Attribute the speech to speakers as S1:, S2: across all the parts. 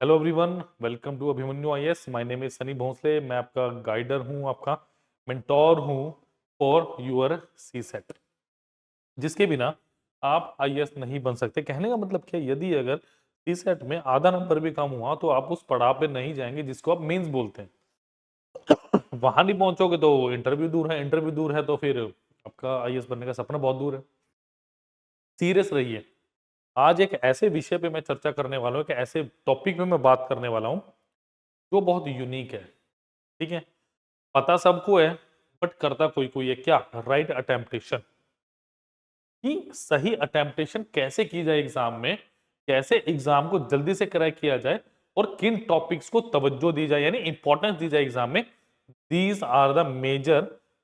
S1: Hello everyone, welcome to Abhimanyu IAS. My name is Sunny Bhosale. मैं आपका guider हूं, आपका मेंटोर हूं फॉर योर सी सेट, जिसके बिना आप आईएएस नहीं बन सकते। कहने का मतलब क्या है, यदि अगर सी सेट में आधा नंबर भी कम हुआ तो आप उस पड़ाव पे नहीं जाएंगे जिसको आप मेंस बोलते हैं। वहां नहीं पहुंचोगे तो इंटरव्यू दूर है, इंटरव्यू दूर है तो फिर आपका आईएएस बनने का सपना बहुत दूर है। सीरियस रहिए। आज एक ऐसे विषय पे मैं चर्चा करने वाला हूँ, एक ऐसे टॉपिक पे मैं बात करने वाला हूँ जो बहुत यूनिक है। ठीक है, पता सबको है बट करता कोई कोई है। क्या? राइट अटेम्प्टेशन। कि सही अटेम्प्टेशन कैसे की जाए एग्जाम में, कैसे एग्जाम को जल्दी से क्रैक किया जाए और किन टॉपिक्स को तवज्जो दी जाए यानी इंपॉर्टेंस दी जाए एग्जाम में। These are the major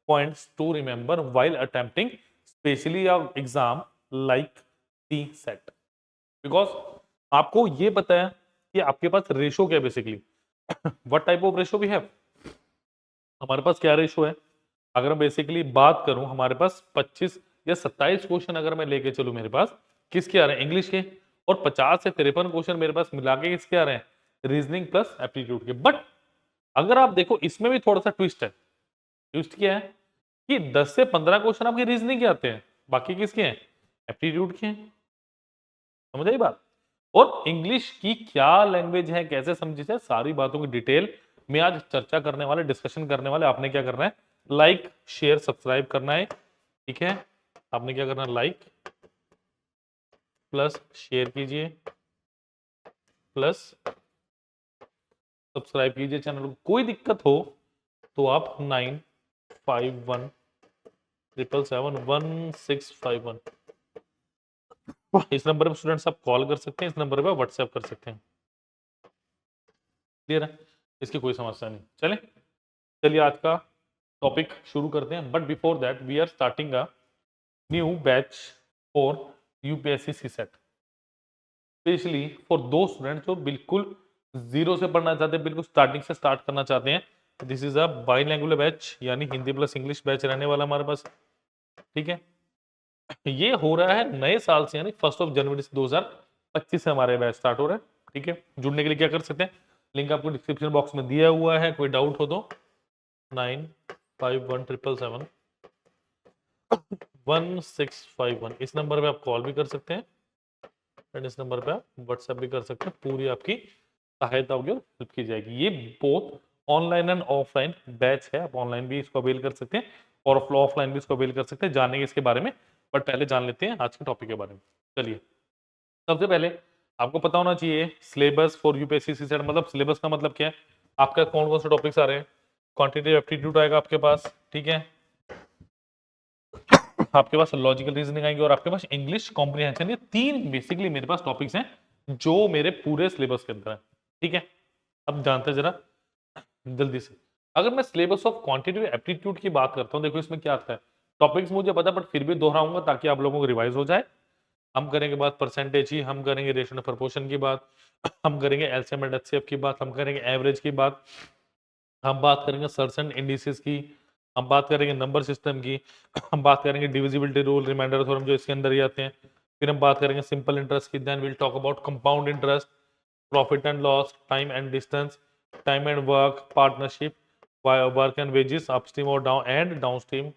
S1: points to remember while attempting specially exam like CSAT. Because आपको ये पता है कि आपके पास रेशो क्या है basically. What type of ratio we have. हमारे पास क्या रेशो है? अगर मैं बेसिकली बात करूं, हमारे पास 25 या 27 क्वेश्चन अगर मैं लेके चलूं मेरे पास, किसके आ रहे हैं? इंग्लिश के। और 50 से 53 क्वेश्चन मेरे पास मिला के किसके आ रहे हैं? रीजनिंग प्लस एप्टीट्यूड के। बट अगर आप देखो इसमें भी थोड़ा सा ट्विस्ट है। ट्विस्ट क्या है कि 10 से 15 क्वेश्चन आपके रीजनिंग के आते हैं, बाकी किसके हैं? एप्टीट्यूड के हैं। समझ आई बात? और इंग्लिश की क्या लैंग्वेज है, कैसे समझी जाए, सारी बातों की डिटेल में आज चर्चा करने वाले, डिस्कशन करने वाले। आपने क्या करना है? लाइक शेयर सब्सक्राइब करना है। ठीक है, आपने क्या करना है? लाइक प्लस शेयर कीजिए प्लस सब्सक्राइब कीजिए चैनल को। कोई दिक्कत हो तो आप 9517771651 इस नंबर पर स्टूडेंट्स आप कॉल कर सकते हैं, इस नंबर पर व्हाट्सएप कर सकते हैं। क्लियर है? इसकी कोई समस्या नहीं। चले चलिए आज का टॉपिक शुरू करते हैं। But before that we are starting a new batch for UPSC CSAT, specially for those student जो बिल्कुल जीरो से पढ़ना चाहते हैं, बिल्कुल स्टार्टिंग से स्टार्ट करना चाहते हैं। दिस इज अ बाइलैंग्वेज बैच, यानी हिंदी प्लस इंग्लिश बैच रहने वाला हमारे पास। ठीक है, ये हो रहा है नए साल से, यानी 1 जनवरी से 2025 से हमारे बैच स्टार्ट हो रहा है। ठीक है, जुड़ने के लिए क्या कर सकते हैं? लिंक आपको डिस्क्रिप्शन बॉक्स में दिया हुआ है। कोई डाउट हो तो 9517771651 इस नंबर पे आप कॉल भी कर सकते हैं एंड इस नंबर पे आप व्हाट्सएप भी कर सकते हैं। पूरी आपकी सहायता होगी और हेल्प की जाएगी। ये both online and offline batch है। आप ऑनलाइन भी इसको अवेल कर सकते हैं और ऑफलाइन भी इसको अवेल कर सकते हैं। जानेंगे इसके बारे में, बट पहले जान लेते हैं आज के टॉपिक के बारे में। चलिए, सबसे पहले आपको पता होना चाहिए syllabus for UPSC CSAT. मतलब सिलेबस का मतलब क्या है? आपका कौन कौन से टॉपिक्स आ रहे हैं? क्वांटिटेटिव एप्टीट्यूड आएगा आपके पास। ठीक है, आपके पास लॉजिकल रीजनिंग आएंगे और आपके पास इंग्लिश कॉम्प्रिहेंशन। ये तीन बेसिकली मेरे पास टॉपिक्स हैं जो मेरे पूरे सिलेबस के अंदर है। ठीक है, अब जानते हैं जरा जल्दी से। अगर मैं सिलेबस ऑफ क्वांटिटेटिव एप्टीट्यूड की बात करता हूं, देखो इसमें क्या आता है। टॉपिक्स मुझे पता है बट फिर भी दोहराऊंगा ताकि आप लोगों को रिवाइज हो जाए। हम करेंगे बात परसेंटेज की, हम करेंगे रेशियो प्रोपोर्शन की बात, हम करेंगे एलसीएम एंड एचसीएफ की बात, हम करेंगे एवरेज की बात, हम बात करेंगे सर्च एंड इंडिसेस की, हम बात करेंगे नंबर सिस्टम की, हम बात करेंगे डिविजिबिलिटी रूल, रिमाइंडर थ्योरम जो इसके अंदर ही आते हैं। फिर हम बात करेंगे सिंपल इंटरेस्ट की। Then will talk about compound interest, profit and loss, time and distance, time and work, partnership, work and wages, upstream और down and downstream,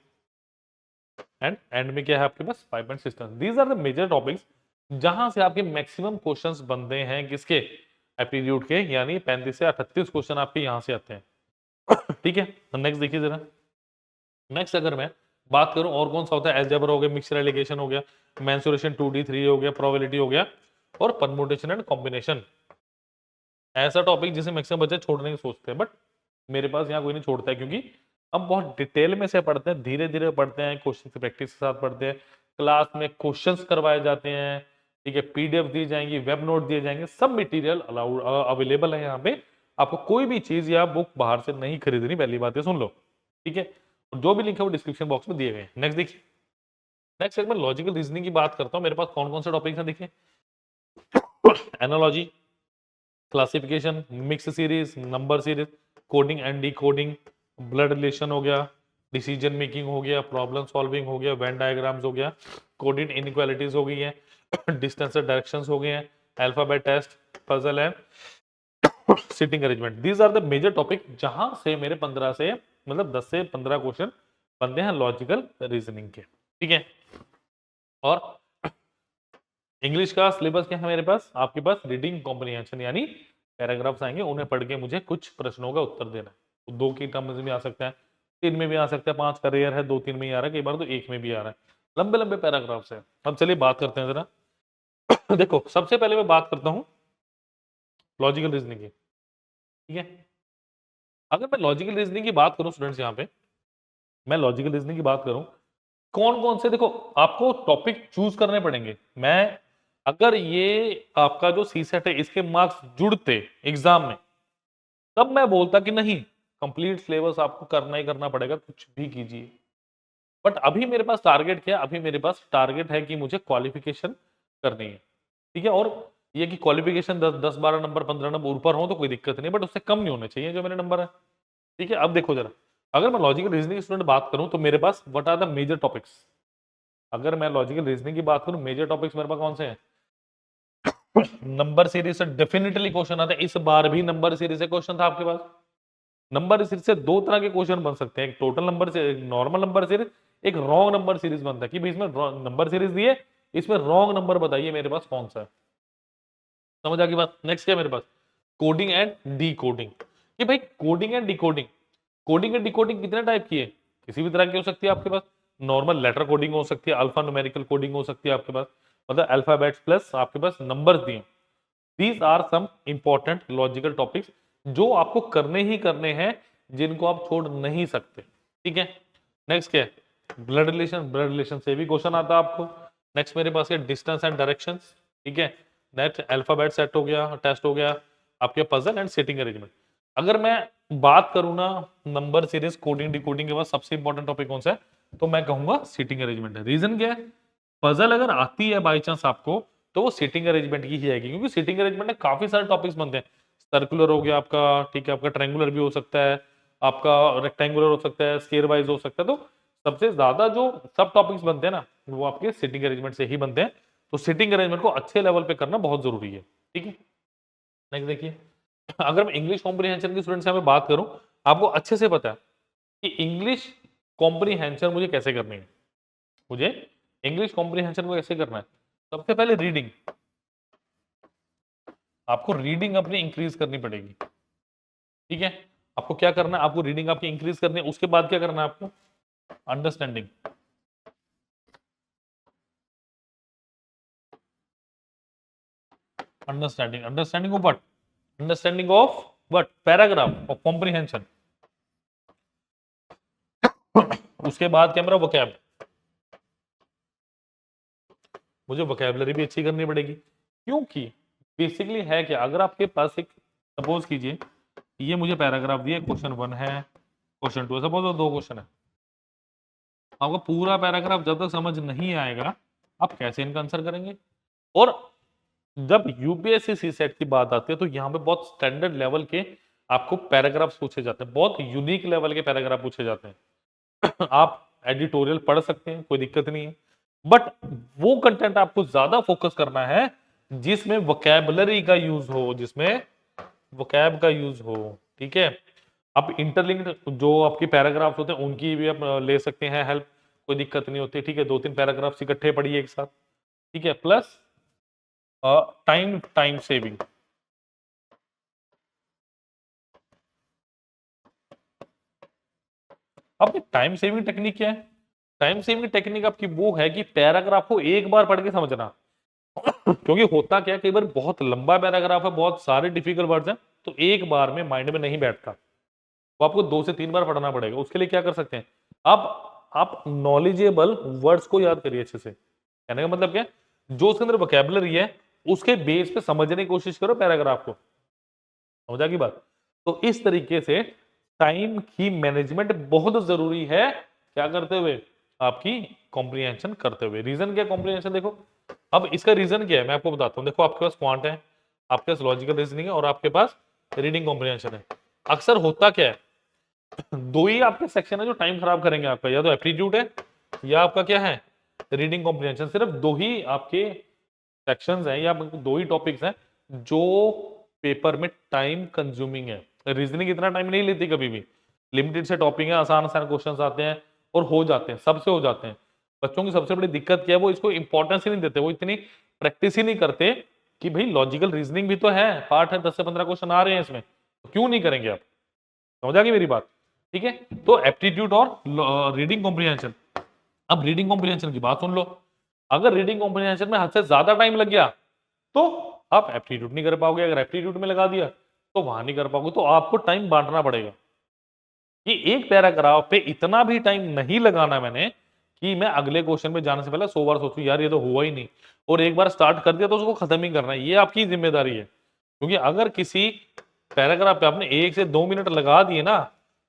S1: and and में क्या है आपके पास? Pipe and system. These are the major topics जहां से आपके maximum questions बनते हैं। किसके? एप्टीट्यूड के, यानी 35 से 38 क्वेश्चन आपके यहां से आते हैं। ठीक है, तो नेक्स्ट देखिए जरा। नेक्स्ट अगर मैं बात करूं और कौन सा होता है? अलजेब्रा हो गया, मिक्सचर एलिगेशन हो गया, मेंसुरेशन 2D 3 हो गया, प्रोबेबिलिटी हो गया और परमुटेशन एंड कॉम्बिनेशन। ऐसा टॉपिक जिसे मैक्सिमम बच्चे छोड़ने की सोचते हैं, बट मेरे पास यहाँ कोई नहीं छोड़ता है, क्योंकि हम बहुत डिटेल में से पढ़ते हैं, धीरे धीरे पढ़ते हैं, क्वेश्चन की प्रैक्टिस के साथ पढ़ते हैं। क्लास में क्वेश्चंस करवाए जाते हैं। ठीक है, पीडीएफ दी जाएंगी, वेब नोट दिए जाएंगे, सब मटेरियल अलाउड अवेलेबल है यहाँ पे। आपको कोई भी चीज या बुक बाहर से नहीं खरीदनी, पहली बात है सुन लो। ठीक है, जो भी लिंक है वो डिस्क्रिप्शन बॉक्स में दिए गए हैं। नेक्स्ट देखिए। नेक्स्ट अगर मैं लॉजिकल रीजनिंग की बात करता हूँ, मेरे पास कौन कौन से टॉपिक्स हैं देखिए। Analogy, classification, mix series, number series, coding and decoding, blood relation हो गया, डिसीजन मेकिंग हो गया, प्रॉब्लम सॉल्विंग हो गया, वेन डायग्राम्स हो गया, कोडिंग इनइक्वालिटीज हो गई है, डिस्टेंस डायरेक्शंस हो गए हैं, alphabet test, puzzle and sitting arrangement, these are the major topic जहां से मेरे 15 से मतलब 10 से 15 क्वेश्चन बनते हैं लॉजिकल रीजनिंग के, ठीक है। और इंग्लिश का सिलेबस क्या है मेरे पास, आपके पास रीडिंग कॉम्प्रिहेंशन यानी पैराग्राफ्स आएंगे, उन्हें पढ़ के मुझे कुछ प्रश्नों का उत्तर देना है। तो 2 की टर्म्स में आ सकता है, 3 में भी आ सकता है, 5 का रेयर है, 2-3 में ही आ रहा है, कई बार तो 1 में भी आ रहा है। लंबे लंबे पैराग्राफ्स है। अब चलिए बात करते हैं जरा। देखो सबसे पहले मैं बात करता हूँ लॉजिकल रीजनिंग की, ठीक है। अगर मैं लॉजिकल रीजनिंग की बात करूं स्टूडेंट्स, यहाँ पे मैं लॉजिकल रीजनिंग की बात करूं, कौन कौन से, देखो आपको टॉपिक चूज करने पड़ेंगे। मैं अगर ये आपका जो सी सेट है इसके मार्क्स जुड़ते एग्जाम में, तब मैं बोलता कि नहीं कंप्लीट सिलेबस आपको करना ही करना पड़ेगा, कुछ भी कीजिए। बट अभी मेरे पास टारगेट क्या है, अभी मेरे पास टारगेट है कि मुझे क्वालिफिकेशन करनी है, ठीक है। और ये कि क्वालिफिकेशन 10-12 नंबर 15 नंबर ऊपर हो तो कोई दिक्कत नहीं, बट उससे कम नहीं होने चाहिए जो मेरे नंबर है, ठीक है। अब देखो जरा, अगर मैं लॉजिकल रीजनिंग स्टूडेंट बात करूं तो मेरे पास what are the major topics. अगर मैं लॉजिकल रीजनिंग की बात करूं, मेजर टॉपिक्स मेरे पास कौन से हैं। नंबर सीरीज से डेफिनेटली क्वेश्चन आता है, इस बार भी नंबर सीरीज से क्वेश्चन था आपके पास। नंबर सीरीज से 2 तरह के क्वेश्चन बन सकते हैं, एक टोटल नंबर से, एक नॉर्मल नंबर सीरीज, एक रॉन्ग नंबर सीरीज बनता है कि भाई इसमें नंबर सीरीज दिए, इसमें रॉन्ग नंबर बताइए मेरे पास कौन सा है। समझ आ गई बात। नेक्स्ट क्या है मेरे पास, कोडिंग एंड डी कोडिंग, कि भाई coding and decoding, coding and decoding कितने टाइप की है, किसी भी तरह की हो सकती है आपके पास। नॉर्मल लेटर कोडिंग हो सकती है, अल्फा न्यूमेरिकल कोडिंग हो सकती है आपके पास, मतलब अल्फाबेट्स प्लस आपके पास नंबर्स दिए। These are some important logical topics जो आपको करने ही करने हैं, जिनको आप छोड़ नहीं सकते, ठीक है। नेक्स्ट क्या है, ब्लड रिलेशन, ब्लड रिलेशन से भी क्वेश्चन आता है आपको। नेक्स्ट मेरे पास है डिस्टेंस एंड डायरेक्शंस, ठीक है। नेक्स्ट अल्फाबेट सेट हो गया, टेस्ट हो गया, आपके पजल एंड सिटिंग अरेंजमेंट। अगर मैं बात करूं ना नंबर सीरीज कोडिंग डिकोडिंग के बाद सबसे इंपॉर्टेंट टॉपिक कौन सा है, तो मैं कहूंगा सिटिंग अरेंजमेंट है। रीजन क्या है, पजल अगर आती है बाई चांस आपको, तो वो सिटिंग अरेंजमेंट की ही आएगी, क्योंकि सिटिंग अरेंजमेंट में काफी सारे टॉपिक्स बनते हैं। सर्कुलर हो गया आपका, ठीक है, आपका ट्रायंगुलर भी हो सकता है, आपका रेक्टेंगुलर हो सकता है, स्क्वायर वाइज हो सकता है। तो सबसे ज्यादा जो सब टॉपिक्स बनते हैं ना, वो आपके सिटिंग अरेंजमेंट से ही बनते हैं। तो सिटिंग अरेंजमेंट को अच्छे लेवल पे करना बहुत जरूरी है, ठीक है। नेक्स्ट देखिए, अगर मैं इंग्लिश कॉम्प्रिहेंशन की स्टूडेंट से मैं बात करूं, आपको अच्छे से पता है कि इंग्लिश कॉम्प्रिहेंशन मुझे कैसे करनी है। मुझे इंग्लिश कॉम्प्रिहेंशन को कैसे करना है, सबसे पहले रीडिंग, आपको रीडिंग अपनी इंक्रीज करनी पड़ेगी, ठीक है। आपको क्या करना है, आपको रीडिंग आपकी इंक्रीज करनी है। उसके बाद क्या करना है आपको, understanding, understanding, understanding of what, understanding of what, paragraph of comprehension. उसके बाद क्या मेरा वोकैब, मुझे वोकैबुलरी भी अच्छी करनी पड़ेगी, क्योंकि बेसिकली है क्या, अगर आपके पास एक, सपोज कीजिए ये मुझे पैराग्राफ दिए, क्वेश्चन 1 है, क्वेश्चन 2 है, सपोज 2 क्वेश्चन है, आपको पूरा पैराग्राफ जब तक समझ नहीं आएगा, आप कैसे इनका आंसर करेंगे। और जब यूपीएससी सी सेट की बात आती है, तो यहाँ पे बहुत स्टैंडर्ड लेवल के आपको पैराग्राफ्स पूछे जाते हैं, बहुत यूनिक लेवल के पैराग्राफ पूछे जाते हैं। आप एडिटोरियल पढ़ सकते हैं, कोई दिक्कत नहीं है, बट वो कंटेंट आपको ज्यादा फोकस करना है जिसमें वोकैबुलरी का यूज हो, जिसमें वोकैब का यूज हो, ठीक है। आप इंटरलिंक्ड जो आपकी पैराग्राफ्स होते हैं उनकी भी आप ले सकते हैं हेल्प, कोई दिक्कत नहीं होती, ठीक है। 2-3 पैराग्राफ्स इकट्ठे पढ़िए एक साथ, ठीक है। प्लस टाइम, टाइम सेविंग, अब टाइम सेविंग टेक्निक क्या है, टाइम सेविंग टेक्निक आपकी वो है कि पैराग्राफ को एक बार पढ़ के समझना। क्योंकि होता क्या है, कई बार बहुत लंबा पैराग्राफ है, बहुत सारे डिफिकल्ट वर्ड्स हैं, तो एक बार में माइंड में नहीं बैठता, वो आपको 2 से 3 बार पढ़ना पड़ेगा। उसके लिए क्या कर सकते हैं आप नॉलेजेबल वर्ड्स को याद करिए अच्छे से। कहने का मतलब क्या है, जो उसके अंदर वोकैबुलरी है उसके बेस पे समझने की कोशिश करो पैराग्राफ को, समझा की बात। तो इस तरीके से टाइम की मैनेजमेंट बहुत जरूरी है, क्या करते हुए, आपकी कॉम्प्रिहेंशन करते हुए। रीजन क्या कॉम्प्रिहेंशन, देखो अब इसका रीजन क्या है मैं आपको बताता हूं। देखो आपके पास क्वांट है, आपके पास लॉजिकल रीजनिंग है, और आपके पास रीडिंग कॉम्प्रिहेंशन है। अक्सर होता क्या है, दो ही आपके सेक्शन है जो टाइम खराब करेंगे आपका, या तो एप्टीट्यूड है या आपका क्या है, रीडिंग कॉम्प्रिहेंशन। सिर्फ 2 ही आपके सेक्शंस हैं या 2 ही टॉपिक्स हैं जो पेपर में टाइम कंज्यूमिंग है। रीजनिंग इतना टाइम नहीं लेती कभी भी, लिमिटेड से टॉपिक है, आसान आसान क्वेश्चंस आते हैं और हो जाते हैं, सबसे हो जाते हैं। बच्चों की सबसे बड़ी दिक्कत क्या है, वो इसको इंपॉर्टेंस ही नहीं देते, वो इतनी प्रैक्टिस ही नहीं करते कि भाई लॉजिकल रीजनिंग भी तो है, पार्ट है, 10 से 15 क्वेश्चन आ रहे हैं इसमें, तो क्यों नहीं करेंगे आप? समझ आ गई मेरी बात? ठीक है, तो एप्टीट्यूड और रीडिंग कॉम्प्रिहेंशन। अब रीडिंग कॉम्प्रिहेंशन की बात सुन लो। अगर रीडिंग कॉम्प्रिहेंशन में हद से ज्यादा टाइम लग गया तो आप एप्टीट्यूड नहीं कर पाओगे, अगर एप्टीट्यूड में लगा दिया तो वहां नहीं कर पाओगे। तो आपको टाइम बांटना पड़ेगा कि एक पैराग्राफ पे इतना भी टाइम नहीं लगाना मैंने कि मैं अगले क्वेश्चन में जाने से पहले 100 बार सोचूं यार ये तो हुआ ही नहीं, और एक बार स्टार्ट कर दिया तो उसको खत्म ही करना है। ये आपकी जिम्मेदारी है, क्योंकि अगर किसी पैराग्राफ पे आपने 1 से 2 मिनट लगा दिए ना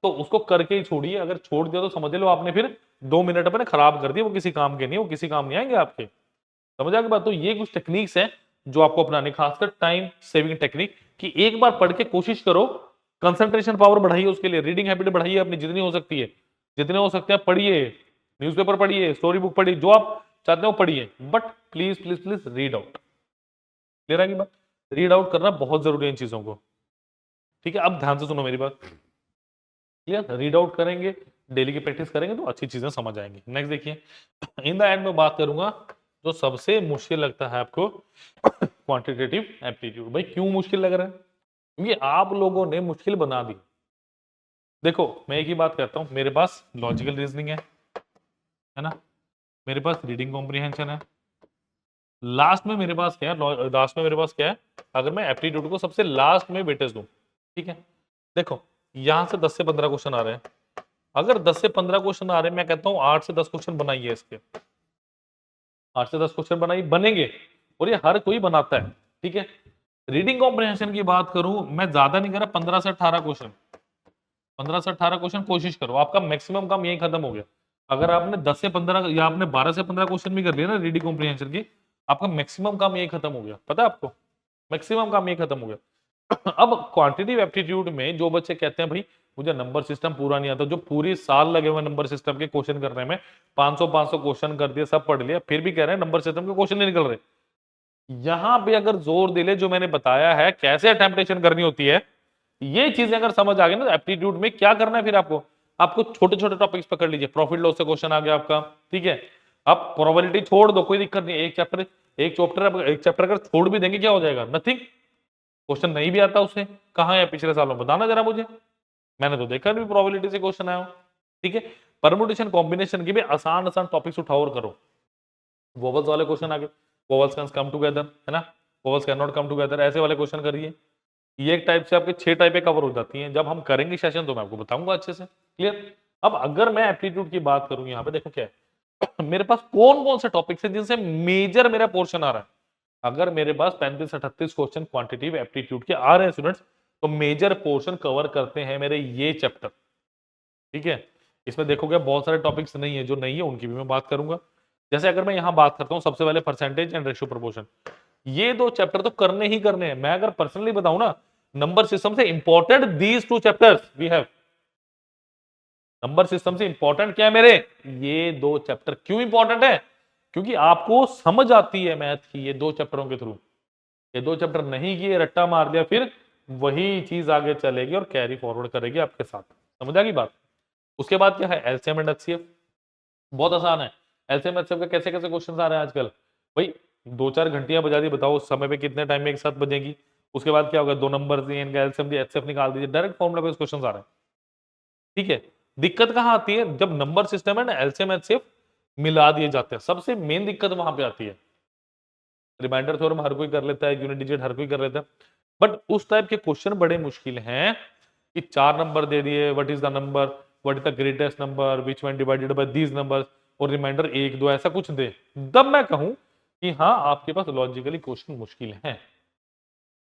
S1: तो उसको करके ही छोड़िए। अगर छोड़ दिया तो समझ लो आपने फिर 2 मिनट अपने खराब कर दिए, वो किसी काम के नहीं, वो किसी काम नहीं आएंगे आपके। समझ आ गई बात? तो ये कुछ टेक्निक्स हैं जो आपको अपनाने, खासकर टाइम सेविंग टेक्निक, कि एक बार पढ़ के कोशिश करो, कंसंट्रेशन पावर बढ़ाइए, उसके लिए रीडिंग हैबिट बढ़ाइए अपनी जितनी हो सकती है, जितने हो सकते हैं पढ़िए, न्यूज़पेपर पढ़िए, स्टोरी बुक पढ़िए, जो आप चाहते हो पढ़िए, but please please please read out. Clear है की बात? रीड आउट करना बहुत जरूरी है इन चीजों को। ठीक है, अब ध्यान से सुनो मेरी बात। क्लियर? रीड आउट करेंगे, डेली की प्रैक्टिस करेंगे तो अच्छी चीजें समझ आएंगी। नेक्स्ट देखिए, इन द एंड में बात करूंगा जो सबसे मुश्किल लगता है आपको, क्वांटिटेटिव एप्टीट्यूड। भाई क्यों मुश्किल लग रहा है? क्योंकि आप लोगों ने मुश्किल बना दी। देखो मैं एक ही बात कहता हूं, मेरे पास लॉजिकल रीजनिंग है ना, मेरे पास रीडिंग कॉम्प्रिहेंशन है, लास्ट में मेरे पास क्या है, लास्ट में मेरे पास क्या है, अगर मैं एप्टीट्यूड को सबसे लास्ट में वेटेज दूं, ठीक है, देखो यहां से 10 से 15 क्वेश्चन आ रहे हैं, अगर 10 से 15 क्वेश्चन आ रहे हैं, मैं कहता हूं 8 से 10 क्वेश्चन बनाइए इसके, 8 से 10 क्वेश्चन बनाइए, बनेंगे, और ये हर कोई बनाता है। ठीक है, रीडिंग कॉम्प्रिहेंशन की बात करूं, मैं ज्यादा नहीं कर रहा, 15 से 18 क्वेश्चन, 15 से 18 क्वेश्चन कोशिश करो, आपका मैक्सिमम काम यही खत्म हो गया। अगर आपने 10 से 15 या आपने 12 से 15 क्वेश्चन भी कर लिया ना रीडिंग कॉम्प्रिहेंशन की, आपका मैक्सिमम काम यही खत्म हो गया। पता है आपको, मैक्सिमम काम यही खत्म हो गया। अब क्वांटिटेटिव एप्टीट्यूड में जो बच्चे कहते हैं भाई मुझे नंबर सिस्टम पूरा नहीं आता, जो पूरी साल लगे हुए नंबर सिस्टम के क्वेश्चन करने में, 500 क्वेश्चन कर दिए, सब पढ़ लिया, फिर भी कह रहे हैं नंबर सिस्टम के क्वेश्चन नहीं निकल रहे। यहां पे अगर जोर दिले जो मैंने बताया है कैसे अटेम्पटेशन करनी होती है, ये चीजें अगर समझ आ गई ना, एप्टीट्यूड में क्या करना है फिर आपको, आपको छोटे छोटे टॉपिक्स पकड़ लीजिए। प्रॉफिट लॉस से क्वेश्चन आ गया आपका, ठीक है, आप प्रोबेबिलिटी छोड़ दो, कोई दिक्कत नहीं, एक चैप्टर अगर छोड़ भी देंगे क्या हो जाएगा, नथिंग। क्वेश्चन नहीं भी आता उसे, कहां है पिछले सालों, बताना जरा मुझे, मैंने तो देखा भी प्रोबेबिलिटी से क्वेश्चन आया हो। ठीक है, परमुटेशन कॉम्बिनेशन के भी आसान आसान टॉपिक्स उठाओ और करो। वोवल्स वाले क्वेश्चन आ गए, वोवल्स कैन कम टुगेदर, है ना, vowels can not come together, ऐसे वाले क्वेश्चन करिए। ये एक टाइप से आपके 6 टाइपें कवर हो जाती हैं। जब हम करेंगे सेशन तो मैं आपको बताऊंगा अच्छे से। क्लियर? अब अगर मैं एप्टीट्यूड की बात करूं, यहाँ पे देखो क्या है, मेरे पास कौन कौन से टॉपिक्स हैं जिनसे मेजर मेरा पोर्शन आ रहा है। अगर मेरे पास 35-38 क्वेश्चन क्वांटिटेटिव एप्टीट्यूड के आ रहे हैं स्टूडेंट्स, तो मेजर पोर्शन कवर करते हैं मेरे ये चैप्टर। ठीक है, इसमें देखोगे बहुत सारे टॉपिक्स नहीं है, जो नहीं है उनकी भी मैं बात करूंगा। जैसे अगर मैं यहां बात करता हूं सबसे पहले परसेंटेज एंड रेशियो प्रोपोर्शन, ये दो चैप्टर तो करने ही करने हैं। मैं अगर पर्सनली बताऊं ना, नंबर सिस्टम से important these 2 chapters we have. Number system से इंपॉर्टेंट क्या है मेरे, ये 2 चैप्टर। क्यों इंपॉर्टेंट है? क्योंकि आपको समझ आती है मैथ की ये 2 चैप्टरों के थ्रू। ये 2 चैप्टर नहीं किए, रट्टा मार दिया, फिर वही चीज आगे चलेगी और कैरी फॉरवर्ड करेगी आपके साथ। समझ आ गई बात? उसके बाद क्या है, एलसीएम एंड एचसीएफ। बहुत आसान है, एलसीएम एचसीएफ के कैसे कैसे क्वेश्चन आ रहे हैं आजकल। भाई 2-4 घंटियां बजा दी, बताओ उस समय पे कितने टाइम में एक साथ बजेगी। उसके बाद क्या होगा, 2 नंबर दिए, इनका एलसीएम दिया, एचसीएफ निकाल दीजिए, डायरेक्ट फॉर्मूला पे क्वेश्चन आ रहे हैं। ठीक है, दिक्कत कहां आती है, जब नंबर सिस्टम है ना, एलसीएम एचसीएफ मिला दिए जाते हैं, सबसे मेन दिक्कत वहां पे आती है। रिमाइंडर थ्योरम हर कोई कर लेता है, यूनिट डिजिट हर कोई कर लेता है, बट उस टाइप के क्वेश्चन बड़े मुश्किल हैं कि 4 नंबर दे दिए, what is the number, what is the greatest number, which one divided by these numbers, और रिमाइंडर 1-2 ऐसा कुछ दे, तब मैं कहूं कि हाँ आपके पास लॉजिकली क्वेश्चन मुश्किल है।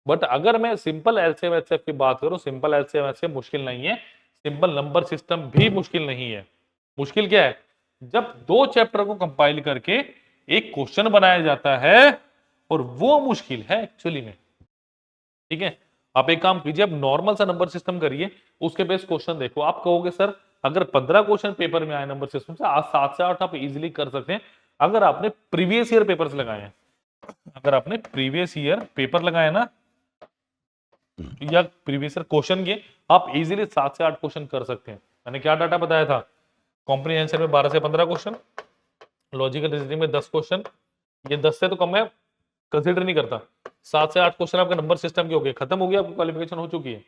S1: बट अगर मैं सिंपल एलसीएम एचसीएफ की बात करूं, सिंपल एलसीएम एचसीएफ मुश्किल नहीं है, सिंपल नंबर सिस्टम भी मुश्किल नहीं है। मुश्किल क्या है, जब 2 चैप्टर को कंपाइल करके एक क्वेश्चन बनाया जाता है, और वो मुश्किल है एक्चुअली में। ठीक है, आप एक काम कीजिए, आप नॉर्मल सा नंबर सिस्टम करिए, उसके बेस क्वेश्चन देखो, आप कहोगे सर अगर 15 क्वेश्चन पेपर में आए नंबर सिस्टम से, आज 7 से 8 आप इजीली कर सकते हैं अगर आपने प्रीवियस ईयर पेपर्स लगाए हैं। अगर आपने प्रीवियस ईयर पेपर लगाए ना, या प्रीवियस ईयर क्वेश्चन के आप इजीली 7 से 8 क्वेश्चन कर सकते हैं। मैंने क्या डाटा बताया था, कॉम्प्रिहेंशन में 12 से 15 क्वेश्चन, लॉजिकल रीजनिंग में 10 क्वेश्चन, ये 10 से तो कम है, कंसीडर नहीं करता। 7 से 8 क्वेश्चन आपके नंबर सिस्टम के हो गए, खत्म हो गया, आपकी क्वालिफिकेशन हो चुकी है।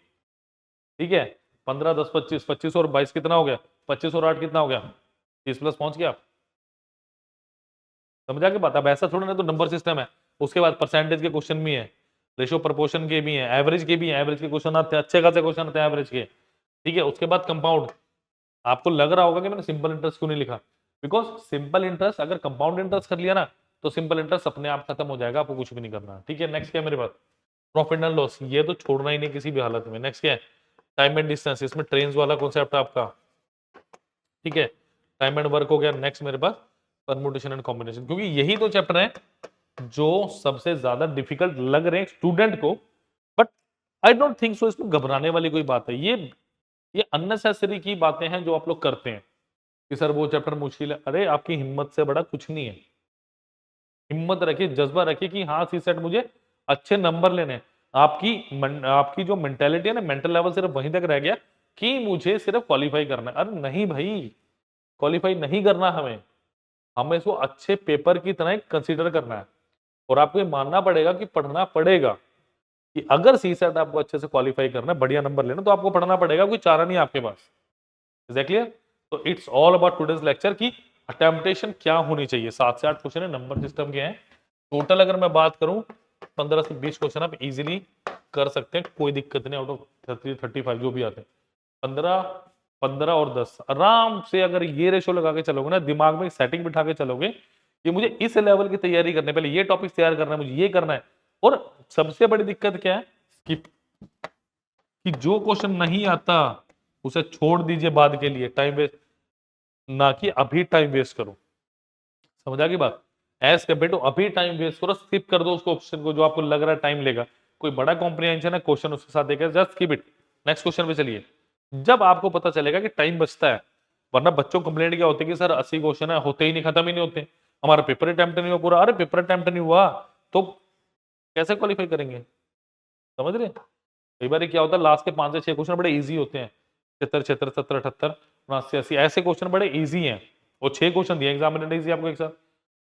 S1: ठीक है, 15 10 25, 25 और 22 कितना हो गया, 25 और 8 कितना हो गया, 30 प्लस पहुंच गया आप। समझा के बात, अब ऐसा थोड़ा ना तो नंबर सिस्टम है, उसके बाद परसेंटेज के क्वेश्चन भी है, रेशियो प्रपोर्शन के भी हैं, एवरेज के भी हैं, एवरेज के क्वेश्चन आते हैं, अच्छे खासे क्वेश्चन आते हैं एवरेज के। ठीक है, उसके बाद कंपाउंड। आपको लग रहा होगा कि मैंने सिंपल इंटरेस्ट क्यों नहीं लिखा, बिकॉज सिंपल इंटरेस्ट अगर कंपाउंड इंटरेस्ट कर लिया ना तो सिंपल इंटरेस्ट अपने आप खत्म हो जाएगा, आपको कुछ भी नहीं करना। ठीक है, नेक्स्ट क्या है मेरे पास, प्रॉफिट एंड लॉस, ये तो छोड़ना ही नहीं किसी भी हालत में। नेक्स्ट क्या है, टाइम एंड डिस्टेंस, इसमें ट्रेन वाला कॉन्सेप्ट है आपका। ठीक है, टाइम एंड वर्क हो गया। नेक्स्ट मेरे पास परमुटेशन एंड कॉम्बिनेशन, क्योंकि यही तो चैप्टर है जो सबसे ज्यादा डिफिकल्ट लग रहे हैं स्टूडेंट को, but I don't think so इसमें घबराने वाली कोई बात है। ये अननेसेसरी की बातें हैं जो आप लोग करते हैं कि सर वो चैप्टर मुश्किल है। अरे आपकी हिम्मत से बड़ा कुछ नहीं है, हिम्मत रखिए, जज्बा रखिए कि हाँ सी सेट मुझे अच्छे नंबर लेने हैं। आपकी जो मेंटेलिटी है ना, मेंटल लेवल सिर्फ वहीं तक रह गया कि मुझे सिर्फ क्वालिफाई करना है। अरे नहीं भाई, क्वालिफाई नहीं करना, हमें इसको अच्छे पेपर की तरह कंसीडर करना है। और आपको ये मानना पड़ेगा कि पढ़ना पड़ेगा, कि अगर सी सेट आपको अच्छे से क्वालिफाई करना है, बढ़िया नंबर लेना, तो आपको पढ़ना पड़ेगा, कोई चारा नहीं आपके पास। Is that clear? तो it's all about today's lecture की अटेम्प्टेशन क्या होनी चाहिए। 7 से 8 क्वेश्चन है, नंबर सिस्टम के हैं। टोटल अगर मैं बात करूं 15 से 20 क्वेश्चन आप इजीली कर सकते हैं, कोई दिक्कत नहीं, आउट ऑफ 30 35 जो भी आते हैं। 15 15 और 10 आराम से अगर ये रेशो लगा के चलोगे ना, दिमाग में सेटिंग बिठा के चलोगे कि मुझे इस लेवल की तैयारी करने, पहले ये टॉपिक तैयार करना है, मुझे ये करना है। और सबसे बड़ी दिक्कत क्या है कि जो क्वेश्चन नहीं आता उसे छोड़ दीजिए बाद के लिए, टाइम वेस्ट ना कि अभी टाइम वेस्ट करो। समझा की बात? एज कम्पेयर टू अभी टाइम वेस्ट करो, स्किप कर दो उस क्वेश्चन को जो आपको लग रहा है टाइम लेगा, कोई बड़ा कॉम्प्रिहेंशन है क्वेश्चन उसके साथ देखा, just skip it. Next question पे चलिए। जब आपको पता चलेगा कि टाइम बचता है, वरना बच्चों को कंप्लेंट क्या होती है कि सर 80 क्वेश्चन है, होते ही नहीं, खत्म ही नहीं होते, हमारा पेपर अटेम्प्ट नहीं हुआ पूरा। अरे पेपर अटेम्प्ट नहीं हुआ तो कैसे क्वालिफाई करेंगे? समझ रहे? कई बार क्या होता है, लास्ट के 5 से 6 क्वेश्चन बड़े इजी होते हैं, 76 76 70 78 79 80, ऐसे क्वेश्चन बड़े इजी हैं। वो 6 क्वेश्चन दिए एग्जाम में इजी आपको एक साथ,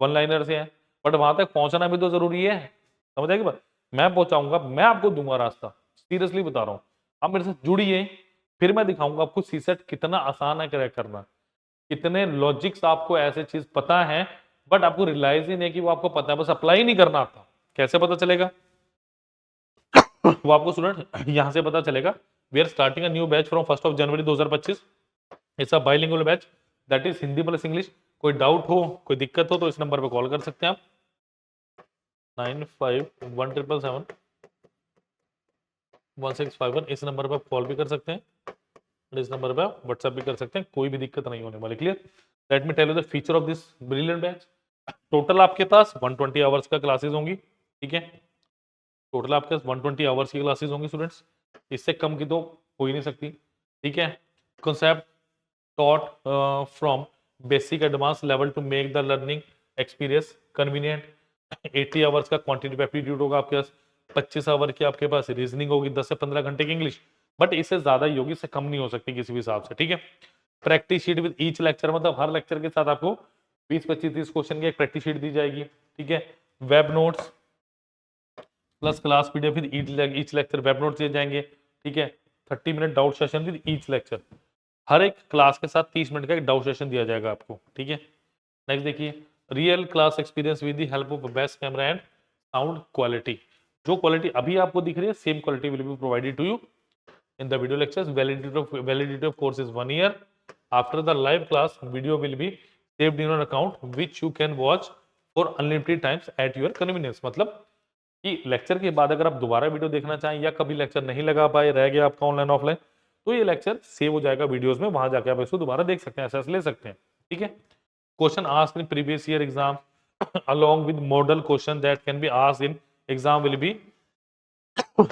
S1: वन लाइनर से है, बट वहां तक पहुंचना भी तो जरूरी है। समझ आएगी बात? मैं पहुंचाऊंगा, मैं आपको दूंगा रास्ता, सीरियसली बता रहा हूँ। आप मेरे साथ जुड़िए, फिर मैं दिखाऊंगा आपको सीसेट कितना आसान है क्रैक करना, कितने लॉजिक्स आपको ऐसे चीज पता है, बट आपको रियलाइज ही नहीं कि वो आपको पता है, बस अप्लाई नहीं करना आता। कैसे पता चलेगा? वो आपको स्टूडेंट यहां से पता चलेगा। We are starting a new batch from 1 January 2025। It's a bilingual batch, that is Hindi plus English. कोई डाउट हो, कोई दिक्कत हो तो इस नंबर पर कॉल कर सकते हैं आप, 951751। इस नंबर पर कॉल भी कर सकते हैं, इस नंबर पर व्हाट्सएप भी कर सकते हैं, कोई भी दिक्कत नहीं होने वाली। Clear? Let me tell you the feature of this brilliant batch. Total आपके पास 120 आवर्स का क्लासेस होंगी। ठीक है, टोटल आपके पास 120 आवर्स की क्लासेस होंगी स्टूडेंट्स, इससे कम की तो हो ही नहीं सकती। ठीक है, concept taught from basic advanced level to make the learning experience convenient। 80 hours का क्वांटिटेटिव एप्टीट्यूड होगा आपके पास, 25 आवर की आपके पास रीजनिंग होगी, 10 से 15 घंटे की इंग्लिश, बट इससे ज्यादा ही होगी, इससे कम नहीं हो सकती किसी भी हिसाब से। ठीक है, practice sheet with each lecture, मतलब हर लेक्चर के साथ आपको 20 25 30 क्वेश्चन की एक प्रैक्टिस शीट दी जाएगी। ठीक है, web notes plus class PDF with each lecture, web notes दिए जाएंगे। ठीक है, 30 minute doubt session with each lecture, हर एक क्लास के साथ 30 मिनट का एक डाउट सेशन दिया जाएगा आपको। ठीक है, नेक्स्ट देखिए, real class experience with the help of best camera and sound quality. जो क्वालिटी अभी आपको दिख रही है, same quality will be provided to you in the video lectures. Validity of course is 1 year. After the live class video will be saved in your account which you can watch for unlimited times at your convenience. मतलब कि lecture के बाद अगर आप दोबारा video देखना चाहें, या कभी लेक्चर नहीं लगा पाए, रह गया आपका ऑनलाइन ऑफलाइन, तो ये लेक्चर सेव हो जाएगा वीडियोस में, वहां जाके आप इसको दोबारा देख सकते हैं, एसेस ले सकते हैं। ठीक है, question asked in previous year exam along with model question that can be asked in exam will be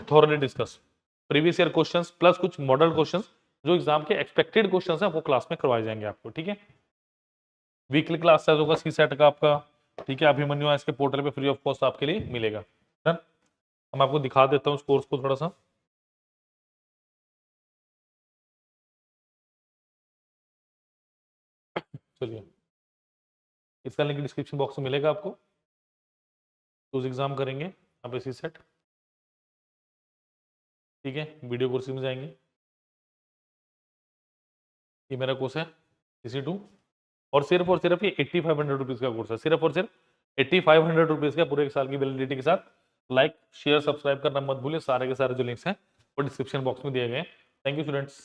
S1: thoroughly discussed। Previous year questions plus कुछ मॉडल क्वेश्चंस जो एग्जाम के एक्सपेक्टेड क्वेश्चंस हैं वो क्लास में करवाए जाएंगे आपको। ठीक है, वीकली क्लास साइज होगा सी सेट का आपका। ठीक है, अभिमन्यु इसके पोर्टल पे फ्री ऑफ कॉस्ट आपके लिए मिलेगा। डन? मैं आपको दिखा देता हूँ इस कोर्स को थोड़ा सा। चलिए, इसका लिंक डिस्क्रिप्शन बॉक्स में मिलेगा आपको। चूज एग्जाम करेंगे आप सी सेट, ठीक है, वीडियो कोर्सेज में जाएंगे, ये मेरा कोर्स है CC2, और सिर्फ ये 8500 रुपीज़ का कोर्स है, सिर्फ और सिर्फ 8500 रुपीज़ का पूरे एक साल की वैलिडिटी के साथ। लाइक शेयर सब्सक्राइब करना मत भूलिए, सारे के सारे जो लिंक्स हैं वो डिस्क्रिप्शन बॉक्स में दिए गए हैं। Thank you students.